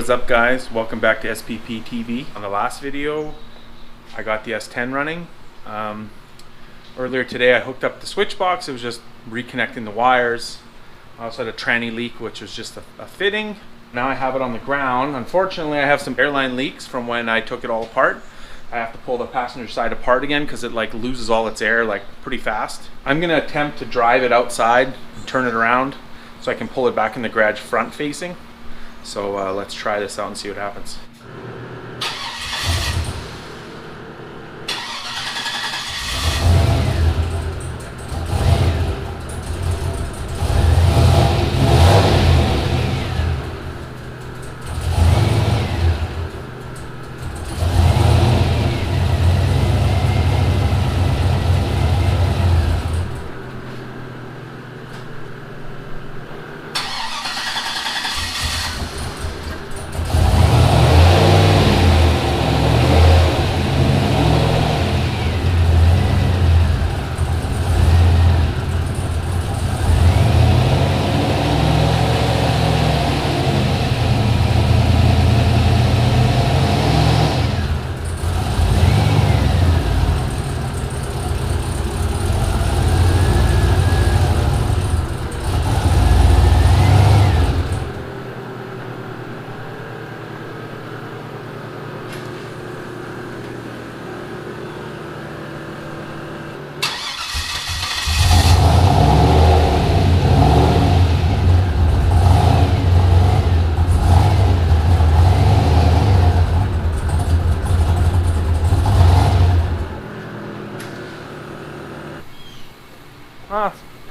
what's up guys? Welcome back to SPPTV. On the last video, I got the S10 running. Earlier today I hooked up the switch box. It was just reconnecting the wires. I also had a tranny leak, which was just a fitting. Now I have it on the ground. Unfortunately, I have some airline leaks from when I took it all apart. I have to pull the passenger side apart again because it like loses all its air like pretty fast. I'm gonna attempt to drive it outside and turn it around so I can pull it back in the garage front facing. So let's try this out and see what happens.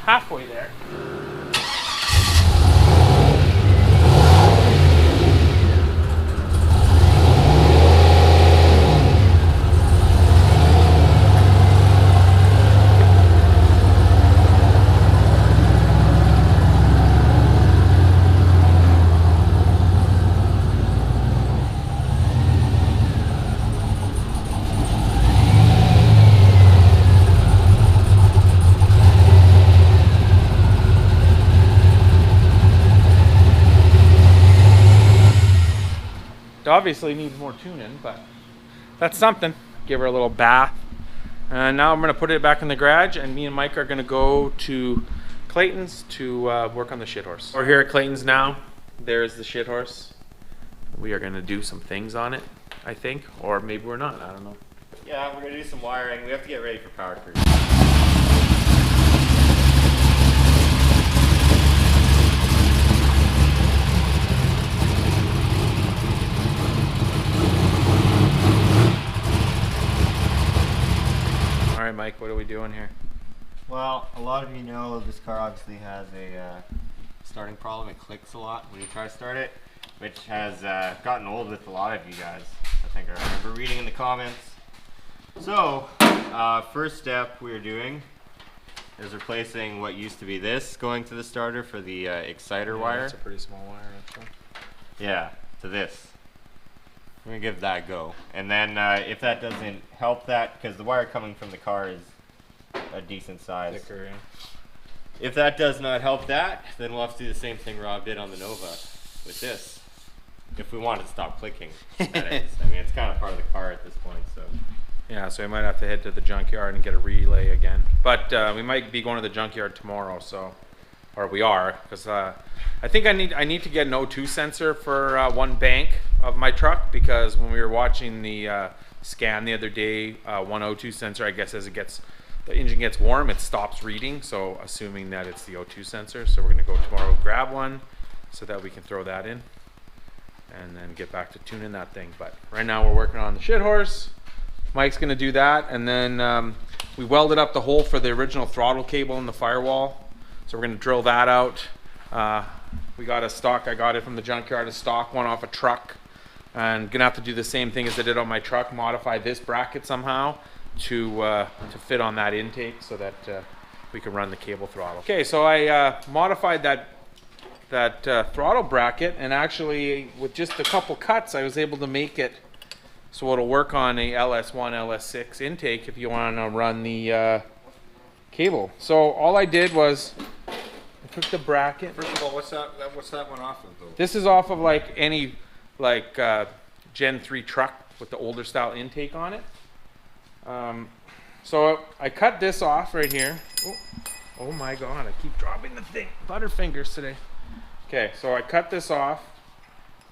Halfway there. Obviously needs more tuning, but that's something. Give her a little bath. And now I'm going to put it back in the garage, and me and Mike are going to go to Clayton's to work on the shit horse. We're here at Clayton's now. There's the shit horse. We are going to do some things on it, I think, or maybe we're not. I don't know. Yeah, we're going to do some wiring. We have to get ready for power crew. Mike, what are we doing here? Well, a lot of you know this car obviously has a starting problem. It clicks a lot when you try to start it, which has gotten old with a lot of you guys. I think I remember reading in the comments. So, first step we're doing is replacing what used to be this going to the starter for the exciter wire. That's a pretty small wire, actually. Yeah, to this. We're gonna give that a go, and then if that doesn't help that, because the wire coming from the car is a decent size. Thicker, yeah. If that does not help that, then we'll have to do the same thing Rob did on the Nova with this. If we want it to stop clicking, that is. I mean, it's kind of part of the car at this point, so. Yeah, so we might have to head to the junkyard and get a relay again. But we might be going to the junkyard tomorrow, so, or we are, because I think I need to get an O2 sensor for one bank of my truck, because when we were watching the scan the other day, one O2 sensor, I guess as the engine gets warm, it stops reading. So assuming that it's the O2 sensor, so we're gonna go tomorrow grab one so that we can throw that in and then get back to tuning that thing. But right now we're working on the shit horse. Mike's gonna do that, and then we welded up the hole for the original throttle cable in the firewall, so we're gonna drill that out. We got a stock, I got it from the junkyard, a stock one off a truck, and gonna have to do the same thing as I did on my truck, modify this bracket somehow to fit on that intake so that we can run the cable throttle. Okay, so I modified that throttle bracket, and actually with just a couple cuts I was able to make it so it'll work on a LS1, LS6 intake if you want to run the cable. So all I did was I took the bracket. First of all, what's that one off of though? This is off of like any like Gen 3 truck with the older style intake on it. So I cut this off right here. Oh my god, I keep dropping the thing. Butterfingers today. Okay, so I cut this off.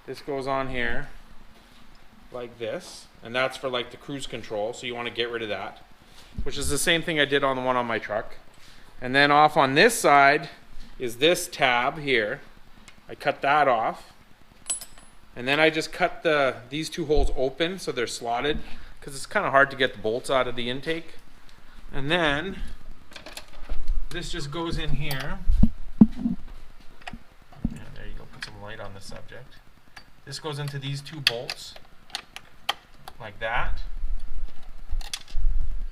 This goes on here like this, and that's for like the cruise control, so you want to get rid of that, which is the same thing I did on the one on my truck. And then off on this side is this tab here. I cut that off, and then I just cut these two holes open so they're slotted, because it's kind of hard to get the bolts out of the intake. And then this just goes in here. Yeah, there you go, put some light on the subject. This goes into these two bolts like that,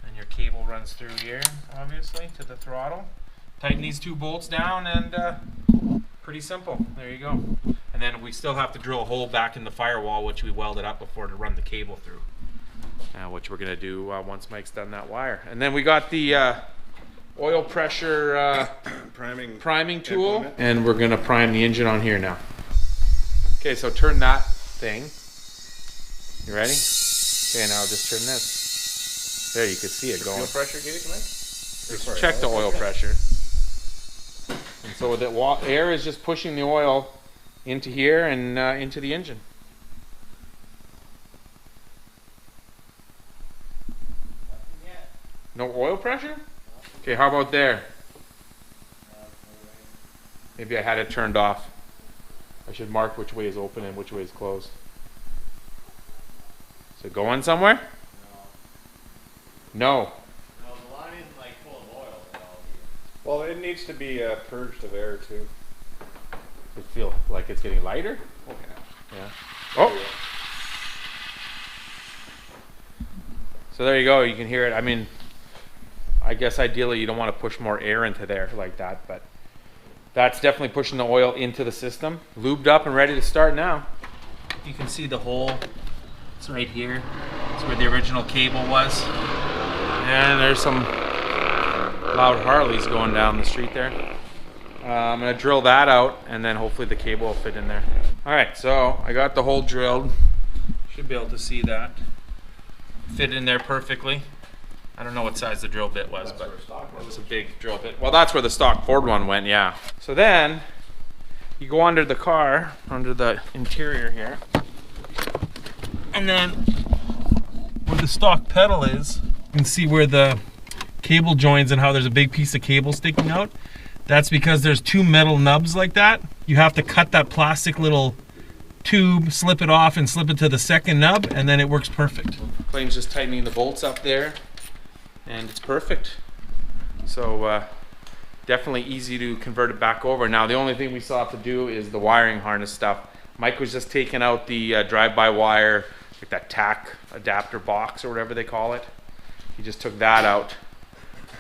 and your cable runs through here, obviously, to the throttle. Tighten these two bolts down, and pretty simple. There you go. And then we still have to drill a hole back in the firewall, which we welded up before, to run the cable through, which we're going to do once Mike's done that wire. And then we got the oil pressure priming tool, and we're going to prime the engine on here now. Okay, so turn that thing. You ready? Okay, now just turn this. There, you can see it going. Fuel pressure gauge, Mike? Just check the oil pressure. And so the air is just pushing the oil into here and into the engine. No oil pressure? Okay, how about there? Maybe I had it turned off. I should mark which way is open and which way is closed. Is it going somewhere? No. No, the line isn't like full of oil at all. Well, it needs to be purged of air too. Does it feel like it's getting lighter? Okay. Yeah. Oh! So there you go, you can hear it. I mean, I guess ideally you don't want to push more air into there like that, but that's definitely pushing the oil into the system. Lubed up and ready to start now. You can see the hole. It's right here. It's where the original cable was. And there's some loud Harleys going down the street there. I'm going to drill that out, and then hopefully the cable will fit in there. Alright, so I got the hole drilled. Should be able to see that. Fit in there perfectly. I don't know what size the drill bit was, but it was a big drill bit. Well, that's where the stock Ford one went, yeah. So then, you go under the car, under the interior here, and then where the stock pedal is, you can see where the cable joins and how there's a big piece of cable sticking out. That's because there's two metal nubs like that. You have to cut that plastic little tube, slip it off, and slip it to the second nub, and then it works perfect. Plane's just tightening the bolts up there, and it's perfect. So definitely easy to convert it back over. Now the only thing we still have to do is the wiring harness stuff. Mike was just taking out the drive-by wire, like that tack adapter box or whatever they call it. He just took that out,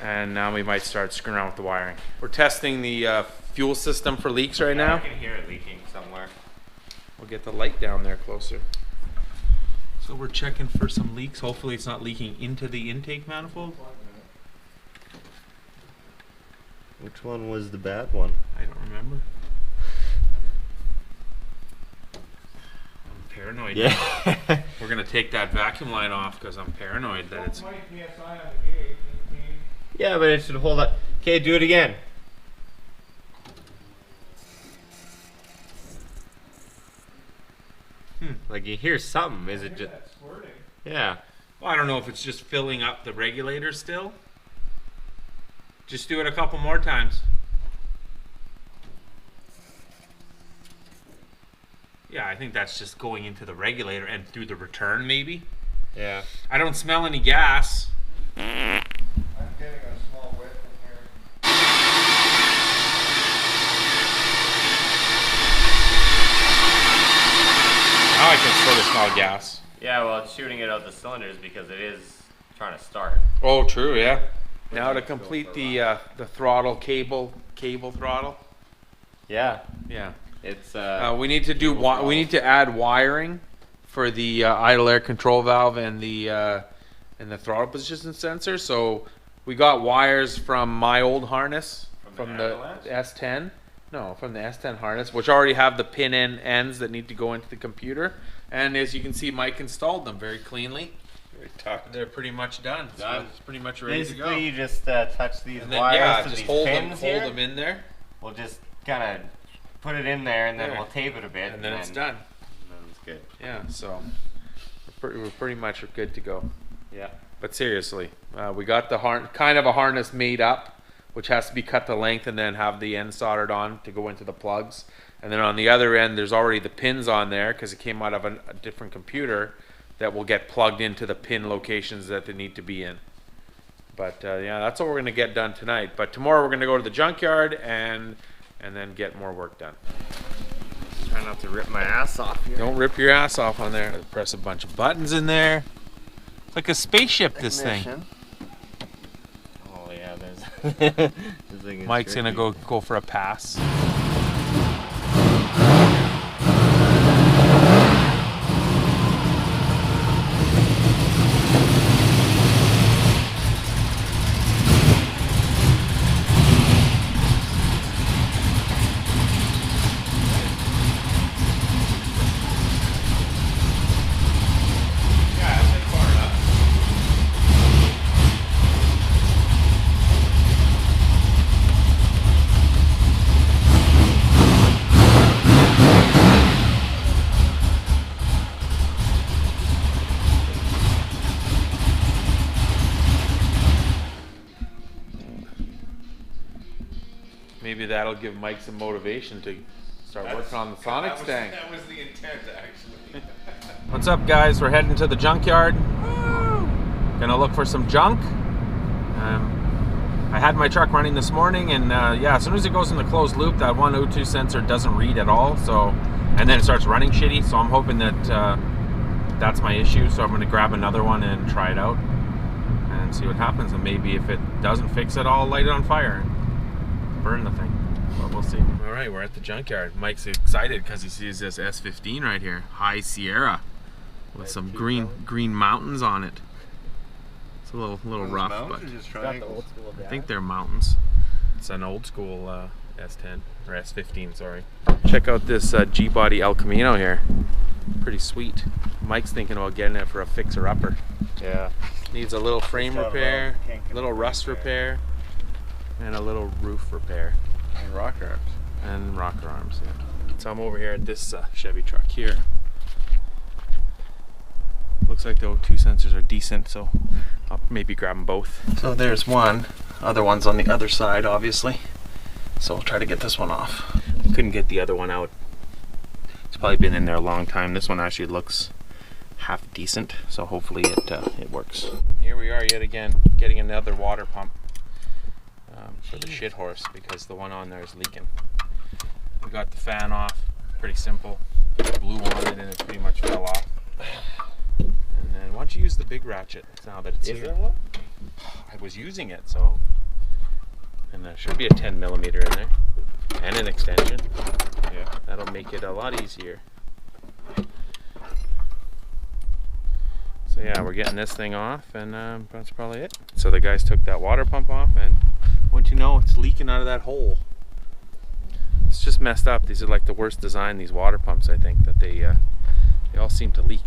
and now we might start screwing around with the wiring. We're testing the fuel system for leaks right now. I can hear it leaking somewhere. We'll get the light down there closer. So we're checking for some leaks. Hopefully it's not leaking into the intake manifold. Which one was the bad one? I don't remember. I'm paranoid. Yeah. We're gonna take that vacuum line off because I'm paranoid that it's. Yeah, but it should hold up. Okay, do it again. Like you hear something. Is it just? Yeah. Well, I don't know if it's just filling up the regulator still. Just do it a couple more times. Yeah, I think that's just going into the regulator and through the return, maybe. Yeah. I don't smell any gas. I'm getting a small whiff in here. Now I can sort of smell gas. Yeah, well, it's shooting it out the cylinders because it is trying to start. Oh, true, yeah. Now to complete the throttle cable throttle. Yeah. Yeah. It's we need to do we need to add wiring for the idle air control valve and the throttle position sensor. So we got wires from my old harness from the S10, No, from the S10 harness, which already have the pin ends that need to go into the computer. And as you can see, Mike installed them very cleanly. Very tucked. They're pretty much done. So Done. it's pretty much ready Basically, to go. you just touch these And then wires to just these hold pins here. them in there, We'll just kind of put it in there, and then There. we'll tape it a bit, and then it's done. And then it's good. Yeah, so we're pretty much good to go. Yeah. But seriously, we got the kind of a harness made up, which has to be cut to length and then have the end soldered on to go into the plugs. And then on the other end, there's already the pins on there because it came out of a different computer that will get plugged into the pin locations that they need to be in. But yeah, that's what we're gonna get done tonight. But tomorrow we're gonna go to the junkyard and then get more work done. Try not to rip my ass off here. Don't rip your ass off on there. Press a bunch of buttons in there. It's like a spaceship, this thing. Oh yeah, there's. This thing is Mike's gonna tricky. go for a pass. Maybe that'll give Mike some motivation to start working on the Sonic tank. That was the intent, actually. What's up, guys? We're heading to the junkyard. Gonna look for some junk. I had my truck running this morning, and yeah, as soon as it goes in the closed loop, that 1 O2 sensor doesn't read at all. So, and then it starts running shitty. So I'm hoping that that's my issue. So I'm gonna grab another one and try it out and see what happens. And maybe if it doesn't fix it, I'll light it on fire and burn the thing. But we'll see. All right, we're at the junkyard. Mike's excited because he sees this S15 right here, High Sierra, with some green mountains on it. It's a little rough, but I think they're mountains. It's an old school S10 or S15, sorry. Check out this G-body El Camino here. Pretty sweet. Mike's thinking about getting it for a fixer-upper. Yeah. Needs a little frame repair, Can't get little a rust repair. repair, and a little roof repair. And rocker arms. And rocker arms, yeah. So I'm over here at this Chevy truck here. Looks like the O2 sensors are decent, so I'll maybe grab them both. So there's one. Other one's on the other side, obviously. So I'll try to get this one off. I couldn't get the other one out. It's probably been in there a long time. This one actually looks half decent, so hopefully it works. Here we are yet again, getting another water pump for the shit horse because the one on there is leaking. We got the fan off, pretty simple. Put blue on it and it pretty much fell off. And then why don't you use the big ratchet now that it's here? Is there one? I was using it, so. And there should be a 10mm in there and an extension. Yeah. That'll make it a lot easier. So yeah, we're getting this thing off, and that's probably it. So the guys took that water pump off, and wouldn't you know, it's leaking out of that hole. It's just messed up. These are like the worst design, these water pumps, I think, that they all seem to leak.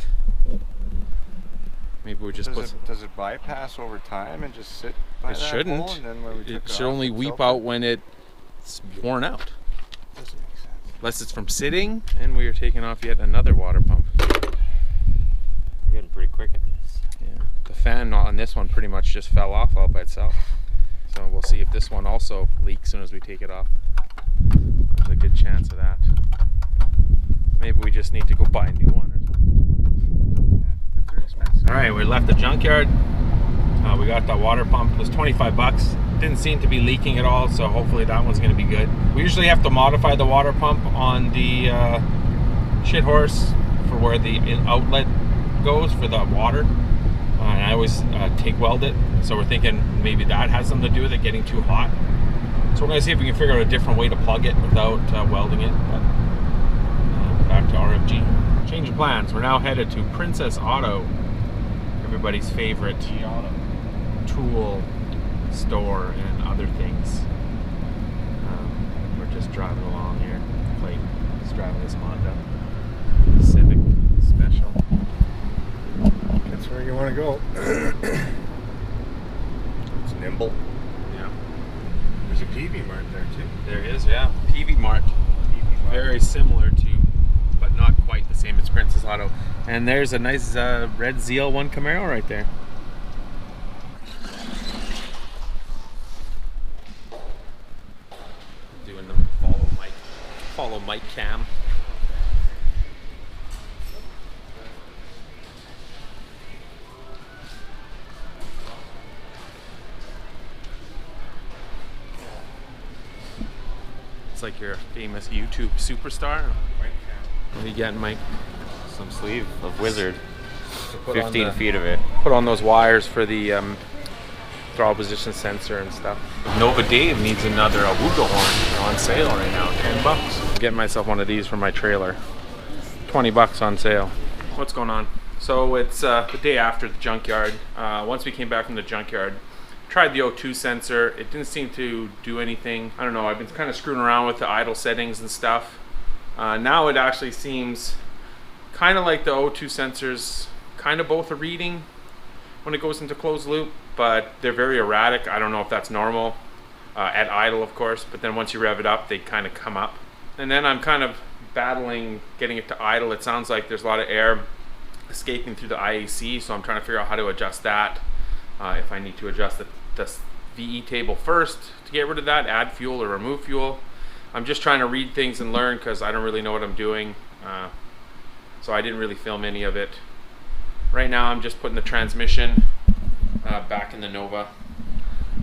Maybe we just Does it bypass over time and just sit by It that shouldn't. hole, and then when we took It should off, only it weep filtered? out when it's worn out. Doesn't make sense. Unless it's from sitting, and we are taking off yet another water pump. You're getting pretty quick at this. Yeah. The fan on this one pretty much just fell off all by itself. So we'll see if this one also leaks as soon as we take it off. There's a good chance of that. Maybe we just need to go buy a new one or something. Yeah, they're expensive. All right, we left the junkyard. We got that water pump. It was 25 bucks. Didn't seem to be leaking at all, so hopefully that one's going to be good. We usually have to modify the water pump on the shit horse for where the outlet goes for the water. And I always TIG weld it, so we're thinking maybe that has something to do with it getting too hot. So we're going to see if we can figure out a different way to plug it without welding it. But back to RFG. Change of plans. We're now headed to Princess Auto, everybody's favorite tool store and other things. We're just driving along here. Clayton is driving this Honda Civic Special. That's where you want to go. It's nimble. Yeah. There's a PV Mart there too. There is, yeah. PV Mart. Very similar to, but not quite the same as Princess Auto. And there's a nice red ZL1 Camaro right there. Doing the follow Mike cam. It's like you're a famous YouTube superstar. What are you getting, Mike? Some sleeve of Wizard. Put on 15 the- feet of it. Put on those wires for the throttle position sensor and stuff. Nova Dave needs another Awuga horn on sale right now, $10. I'm getting myself one of these for my trailer. $20 on sale. What's going on? So it's the day after the junkyard. Once we came back from the junkyard, tried the O2 sensor. It didn't seem to do anything. I don't know, I've been kind of screwing around with the idle settings and stuff. Now it actually seems kind of like the O2 sensors kind of both are reading when it goes into closed loop, but they're very erratic. I don't know if that's normal at idle, of course, but then once you rev it up, they kind of come up. And then I'm kind of battling getting it to idle. It sounds like there's a lot of air escaping through the IAC, so I'm trying to figure out how to adjust that. If I need to adjust the VE table first to get rid of that, add fuel or remove fuel. I'm just trying to read things and learn because I don't really know what I'm doing. So I didn't really film any of it. Right now I'm just putting the transmission back in the Nova.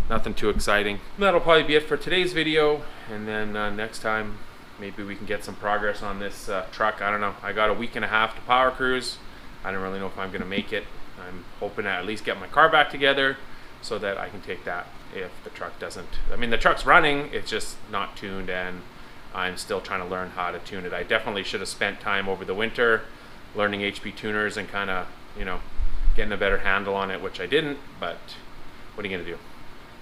Nothing too exciting. That'll probably be it for today's video, and then next time maybe we can get some progress on this truck. I don't know. I got a week and a half to power cruise. I don't really know if I'm gonna make it. I'm hoping to at least get my car back together so that I can take that if the truck doesn't. I mean, the truck's running, it's just not tuned, and I'm still trying to learn how to tune it. I definitely should have spent time over the winter learning HP tuners and kind of, you know, getting a better handle on it, which I didn't, but what are you gonna do?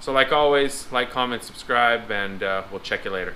So like always, like, comment, subscribe, and we'll check you later.